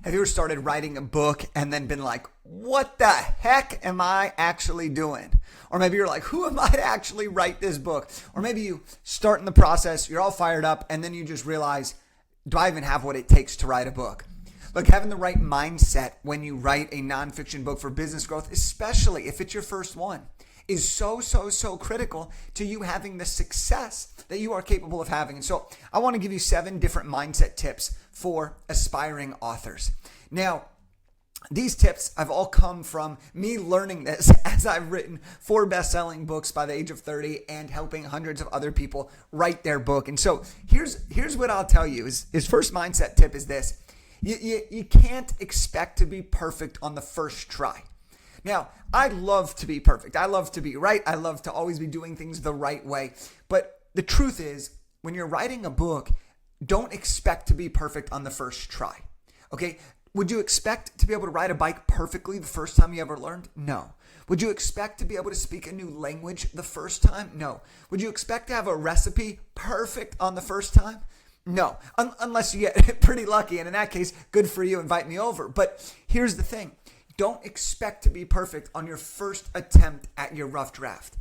Have you ever started writing a book and then been like, what the heck am I actually doing? Or maybe you're like, who am I to actually write this book? Or maybe you start in the process, you're all fired up, and then you just realize, do I even have what it takes to write a book? Look, having the right mindset when you write a nonfiction book for business growth, especially if it's your first one, is so critical to you having the success that you are capable of having. And so I want to give you 7 different mindset tips for aspiring authors. Now, these tips have all come from me learning this as I've written 4 best-selling books by the age of 30 and helping hundreds of other people write their book. And so here's what I'll tell you. His first mindset tip is this. You can't expect to be perfect on the first try. Now, I love to be perfect. I love to be right. I love to always be doing things the right way. But the truth is, when you're writing a book, don't expect to be perfect on the first try. Okay? Would you expect to be able to ride a bike perfectly the first time you ever learned? No. Would you expect to be able to speak a new language the first time? No. Would you expect to have a recipe perfect on the first time? No. Unless you get pretty lucky. And in that case, good for you. Invite me over. But here's the thing. Don't expect to be perfect on your first attempt at your rough draft.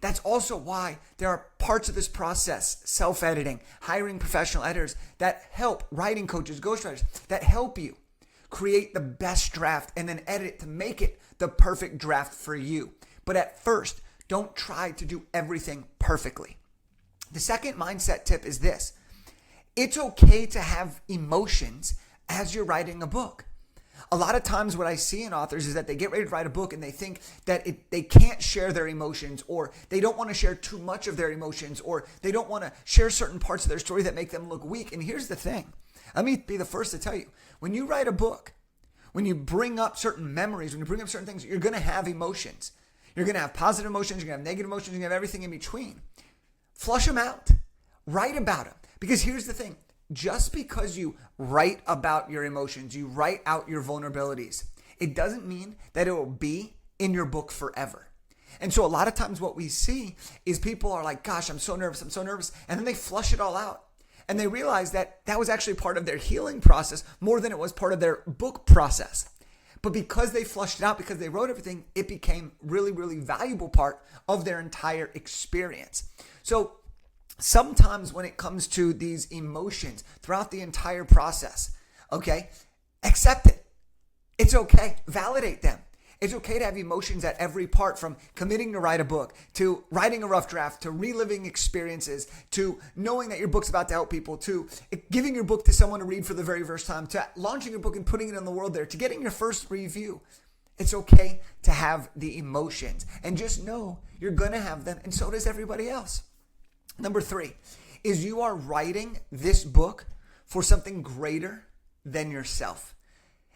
That's also why there are parts of this process, self-editing, hiring professional editors that help, writing coaches, ghostwriters, that help you create the best draft and then edit it to make it the perfect draft for you. But at first, don't try to do everything perfectly. The second mindset tip is this. It's okay to have emotions as you're writing a book. A lot of times what I see in authors is that they get ready to write a book and they think that they can't share their emotions, or they don't want to share too much of their emotions, or they don't want to share certain parts of their story that make them look weak. And here's the thing. Let me be the first to tell you. When you write a book, when you bring up certain memories, when you bring up certain things, you're going to have emotions. You're going to have positive emotions. You're going to have negative emotions. You're going to have everything in between. Flush them out. Write about them. Because here's the thing. Just because you write about your emotions, you write out your vulnerabilities, it doesn't mean that it will be in your book forever. And so a lot of times what we see is people are like, gosh, I'm so nervous. And then they flush it all out. And they realize that that was actually part of their healing process more than it was part of their book process. But because they flushed it out, because they wrote everything, it became really, really valuable part of their entire experience. So sometimes when it comes to these emotions throughout the entire process, okay, accept it. It's okay. Validate them. It's okay to have emotions at every part, from committing to write a book, to writing a rough draft, to reliving experiences, to knowing that your book's about to help people, to giving your book to someone to read for the very first time, to launching your book and putting it in the world there, to getting your first review. It's okay to have the emotions, and just know you're going to have them, and so does everybody else. Number 3 is you are writing this book for something greater than yourself.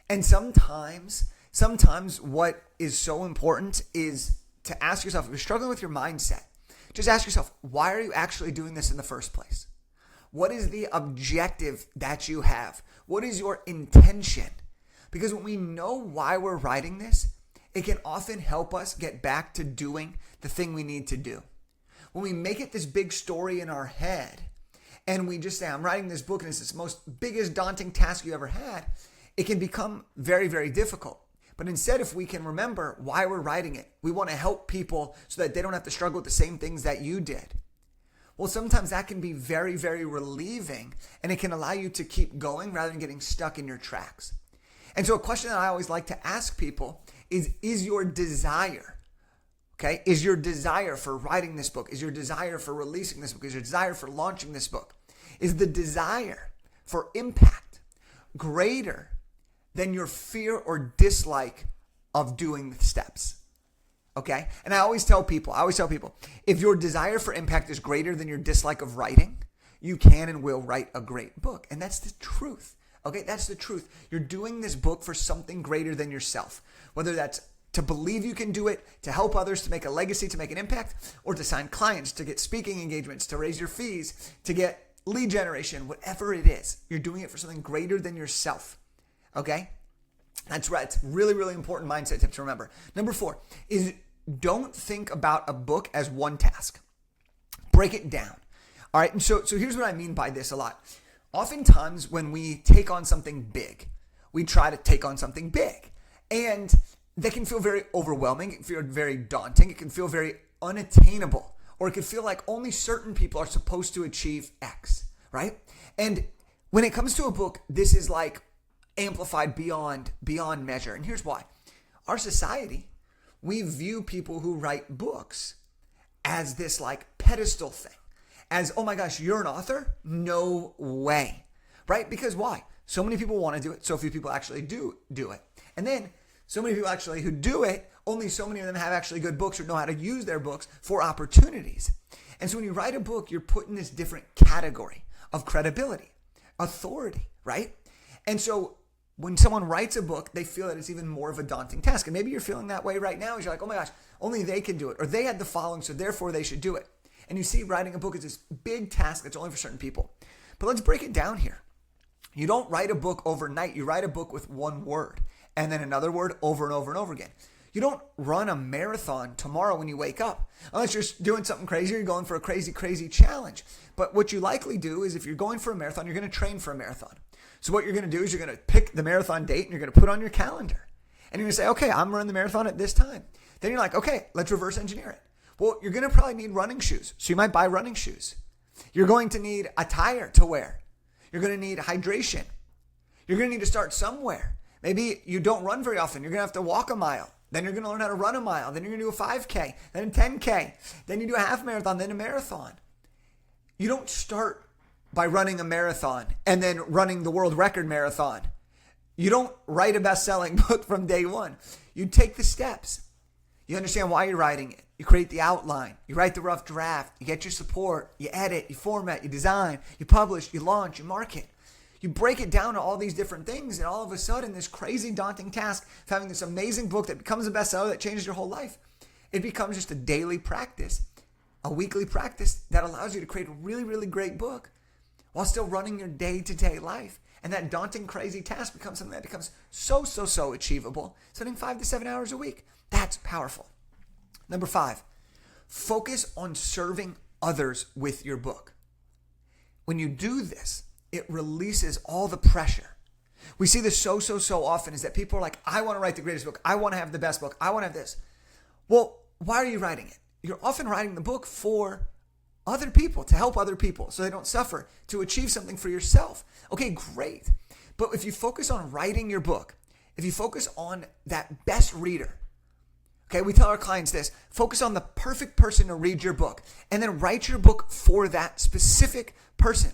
And sometimes what is so important is to ask yourself, if you're struggling with your mindset, just ask yourself, why are you actually doing this in the first place? What is the objective that you have? What is your intention? Because when we know why we're writing this, it can often help us get back to doing the thing we need to do. When we make it this big story in our head and we just say, I'm writing this book and it's this most biggest daunting task you ever had, it can become very, very difficult. But instead, if we can remember why we're writing it, we want to help people so that they don't have to struggle with the same things that you did. Well, sometimes that can be very, very relieving, and it can allow you to keep going rather than getting stuck in your tracks. And so a question that I always like to ask people is your desire, okay? Is your desire for writing this book, is your desire for releasing this book, is your desire for launching this book, is the desire for impact greater than your fear or dislike of doing the steps? Okay? And I always tell people, if your desire for impact is greater than your dislike of writing, you can and will write a great book. And that's the truth. Okay? That's the truth. You're doing this book for something greater than yourself. Whether that's to believe you can do it, to help others, to make a legacy, to make an impact, or to sign clients, to get speaking engagements, to raise your fees, to get lead generation, whatever it is, you're doing it for something greater than yourself. Okay? That's right. It's really, really important mindset tip to remember. Number 4 is don't think about a book as one task. Break it down. All right. And so here's what I mean by this a lot. Oftentimes when we take on something big, we try to take on something big. And that can feel very overwhelming. It can feel very daunting. It can feel very unattainable. Or it can feel like only certain people are supposed to achieve X, right? And when it comes to a book, this is like amplified beyond measure. And here's why. Our society, we view people who write books as this like pedestal thing. As, oh my gosh, you're an author? No way, right? Because why? So many people want to do it. So few people actually do it. And then so many people actually who do it, only so many of them have actually good books or know how to use their books for opportunities. And so when you write a book, you're put in this different category of credibility, authority, right? And so when someone writes a book, they feel that it's even more of a daunting task. And maybe you're feeling that way right now. You're like, oh my gosh, only they can do it. Or they had the following, so therefore they should do it. And you see writing a book is this big task that's only for certain people. But let's break it down here. You don't write a book overnight. You write a book with one word and then another word over and over and over again. You don't run a marathon tomorrow when you wake up, unless you're doing something crazy or you're going for a crazy, crazy challenge. But what you likely do is if you're going for a marathon, you're going to train for a marathon. So what you're going to do is you're going to pick the marathon date and you're going to put on your calendar. And you're going to say, okay, I'm running the marathon at this time. Then you're like, okay, let's reverse engineer it. Well, you're going to probably need running shoes. So you might buy running shoes. You're going to need a tire to wear. You're going to need hydration. You're going to need to start somewhere. Maybe you don't run very often. You're going to have to walk a mile. Then you're going to learn how to run a mile. Then you're going to do a 5K, then a 10K. Then you do a half marathon, then a marathon. You don't start by running a marathon and then running the world record marathon. You don't write a best-selling book from day one. You take the steps. You understand why you're writing it. You create the outline. You write the rough draft. You get your support. You edit. You format. You design. You publish. You launch. You market. You break it down to all these different things, and all of a sudden, this crazy daunting task of having this amazing book that becomes a bestseller that changes your whole life, it becomes just a daily practice, a weekly practice that allows you to create a really, really great book while still running your day-to-day life. And that daunting, crazy task becomes something that becomes so achievable, spending 5 to 7 hours a week. That's powerful. Number 5, focus on serving others with your book. When you do this, it releases all the pressure. We see this so often is that people are like, I want to write the greatest book. I want to have the best book. I want to have this. Well, why are you writing it? You're often writing the book for other people, to help other people so they don't suffer, to achieve something for yourself. Okay, great. But if you focus on writing your book, if you focus on that best reader, okay, we tell our clients this, focus on the perfect person to read your book and then write your book for that specific person.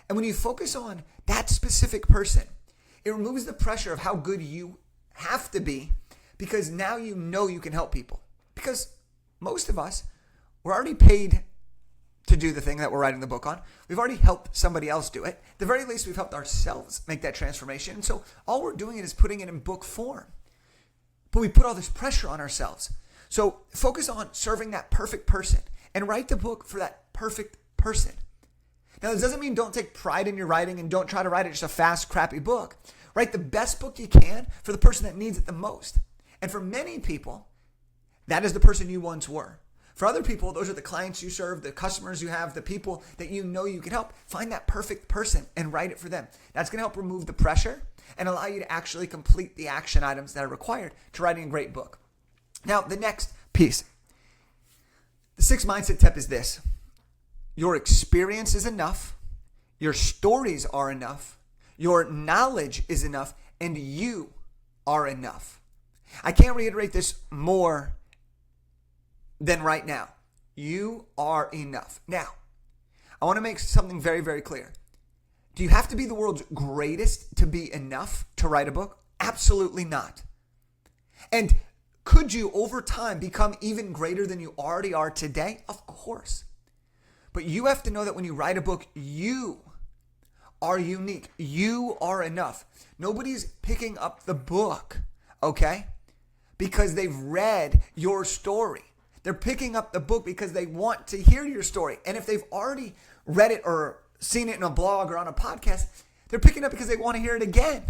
And when you focus on that specific person, it removes the pressure of how good you have to be because now you know you can help people. Because most of us, we're already paid to do the thing that we're writing the book on. We've already helped somebody else do it. At the very least, we've helped ourselves make that transformation. So all we're doing is putting it in book form. But we put all this pressure on ourselves. So focus on serving that perfect person and write the book for that perfect person. Now, this doesn't mean don't take pride in your writing and don't try to write it just a fast, crappy book. Write the best book you can for the person that needs it the most. And for many people, that is the person you once were. For other people, those are the clients you serve, the customers you have, the people that you know you can help. Find that perfect person and write it for them. That's going to help remove the pressure and allow you to actually complete the action items that are required to writing a great book. Now, the next piece, the 6th mindset tip is this. Your experience is enough. Your stories are enough. Your knowledge is enough. And you are enough. I can't reiterate this more than right now. You are enough. Now, I want to make something very, very clear. Do you have to be the world's greatest to be enough to write a book? Absolutely not. And could you over time become even greater than you already are today? Of course. But you have to know that when you write a book, you are unique. You are enough. Nobody's picking up the book, okay? Because they've read your story. They're picking up the book because they want to hear your story. And if they've already read it or seen it in a blog or on a podcast, they're picking it up because they want to hear it again.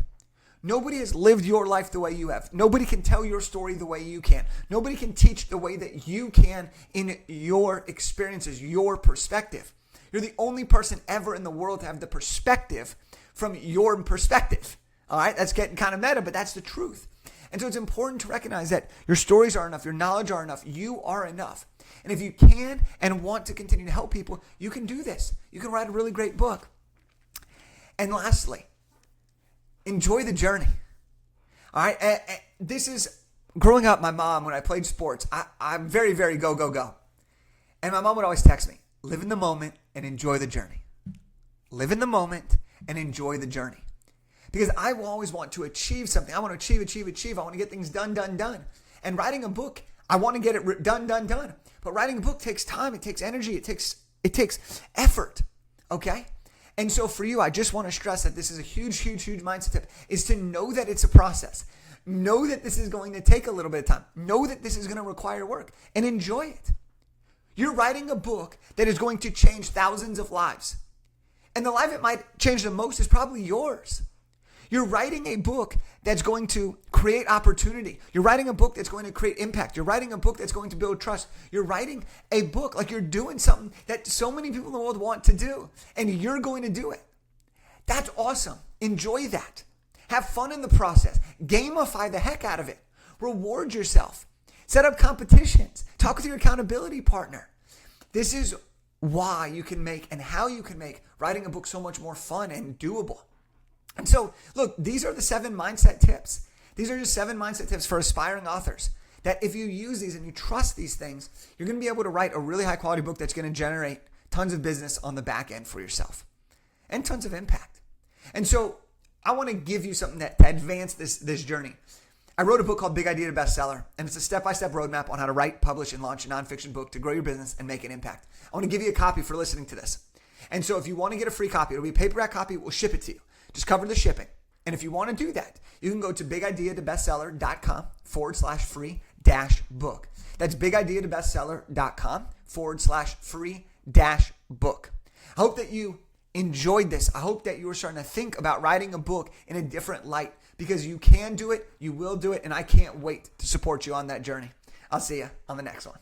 Nobody has lived your life the way you have. Nobody can tell your story the way you can. Nobody can teach the way that you can in your experiences, your perspective. You're the only person ever in the world to have the perspective from your perspective. All right, that's getting kind of meta, but that's the truth. And so it's important to recognize that your stories are enough, your knowledge are enough, you are enough. And if you can and want to continue to help people, you can do this. You can write a really great book. And lastly, enjoy the journey. All right, this is growing up. My mom, when I played sports, I'm very, very go, go, go. And my mom would always text me, live in the moment and enjoy the journey. Live in the moment and enjoy the journey. Because I will always want to achieve something. I want to achieve. I want to get things done. And writing a book, I want to get it done. But writing a book takes time. It takes energy. It takes effort. Okay? And so for you, I just want to stress that this is a huge, huge, huge mindset tip, is to know that it's a process. Know that this is going to take a little bit of time. Know that this is going to require work, and enjoy it. You're writing a book that is going to change thousands of lives. And the life it might change the most is probably yours. You're writing a book that's going to create opportunity. You're writing a book that's going to create impact. You're writing a book that's going to build trust. You're writing a book like you're doing something that so many people in the world want to do, and you're going to do it. That's awesome. Enjoy that. Have fun in the process. Gamify the heck out of it. Reward yourself. Set up competitions. Talk with your accountability partner. This is why you can make and how you can make writing a book so much more fun and doable. And so, look, these are the 7 mindset tips. These are just 7 mindset tips for aspiring authors that if you use these and you trust these things, you're going to be able to write a really high quality book that's going to generate tons of business on the back end for yourself and tons of impact. And so I want to give you something to advance this journey. I wrote a book called Big Idea to Bestseller, and it's a step-by-step roadmap on how to write, publish, and launch a nonfiction book to grow your business and make an impact. I want to give you a copy for listening to this. And so if you want to get a free copy, it'll be a paperback copy. We'll ship it to you. Just cover the shipping. And if you want to do that, you can go to bigideatobestseller.com/free-book. That's bigideatobestseller.com/free-book. I hope that you enjoyed this. I hope that you are starting to think about writing a book in a different light, because you can do it, you will do it, and I can't wait to support you on that journey. I'll see you on the next one.